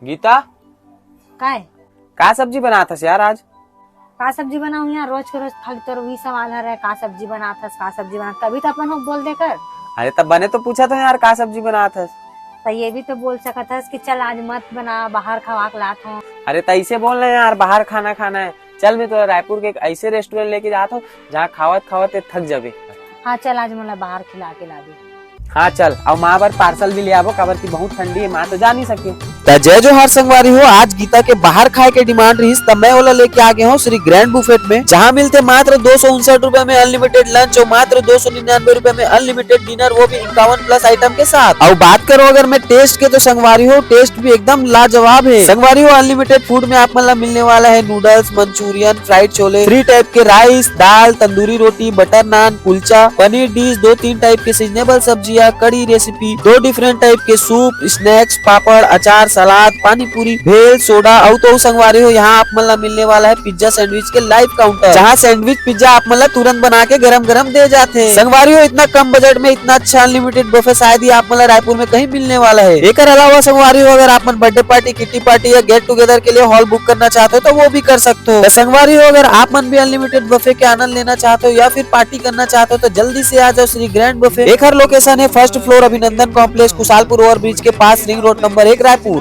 गीता, काय का सब्जी बनाता यार आज? का सब्जी बनाऊ यार? रोज के रोज खाली तो वही सवाल है, का सब्जी बनाथस का सब्जी बना, तभी तो अपन लोग बोल दे कर। अरे तब बने तो पूछा था यार का सब्जी बनाता। तो ये भी तो बोल सकत हस कि चल आज मत बना, बाहर खवा के लात हूँ। अरे तैसे बोल रहे हैं यार, बाहर खाना खाना है। चल मैं तो रायपुर के एक ऐसे रेस्टोरेंट लेके जाता हूँ जहाँ खावत खावत थक जाबे। हाँ चल आज मला बाहर खिला के ला दे। हाँ चल, और माँ बार पार्सल भी ले आवो, कबर की बहुत ठंडी है, माँ तो जा नहीं सके। जय जोहार संगवारी हो। आज गीता के बाहर खाए के डिमांड रही, तब मैं ओला लेके आ गया हूँ श्री ग्रैंड बुफेट में, जहाँ मिलते मात्र 259 रुपए में अनलिमिटेड लंच और मात्र 299 रुपए में अनलिमिटेड डिनर, वो भी 51+ आइटम के साथ। और बात करो अगर मैं टेस्ट के, तो संगवारी हो टेस्ट भी एकदम लाजवाब है। संगवारी हो अनलिमिटेड फूड में आप मतलब मिलने वाला है noodles, Manchurian, fried chole, 3 type के राइस, दाल, तंदूरी रोटी, बटर नान, कुलचा, पनीर डिश, 2-3 टाइप के सीजनेबल सब्जियां, कड़ी रेसिपी, 2 डिफरेंट टाइप के सूप, स्नैक्स, पापड़, अचार, सलाद, पानी पूरी, भेल, सोडा। और तो संगवारी हो यहाँ आप मतलब मिलने वाला है पिज्जा सैंडविच के लाइव काउंटर, जहाँ सैंडविच पिज्जा आप मतलब तुरंत बना के गरम गरम दे जाते हैं। संगवारी हो इतना कम बजट में इतना अच्छा अनलिमिटेड बुफे शायद ही आप मतलब रायपुर में कहीं मिलने वाला है। एक अलावा संगवारी हो अगर आप बर्थडे पार्टी, किट्टी पार्टी या गेट टुगेदर के लिए हॉल बुक करना चाहते हो तो वो भी कर सकते हो। संगवारी हो अगर आप मन भी अनलिमिटेड बुफे के आनंद लेना चाहते हो या फिर पार्टी करना चाहते हो तो जल्दी से आ जाओ श्री ग्रैंड बुफे। एक हर लोकेशन है फर्स्ट फ्लोर अभिनंदन कॉम्प्लेक्स, कुशालपुर ओवरब्रिज के पास, रिंग रोड नंबर 1 रायपुर।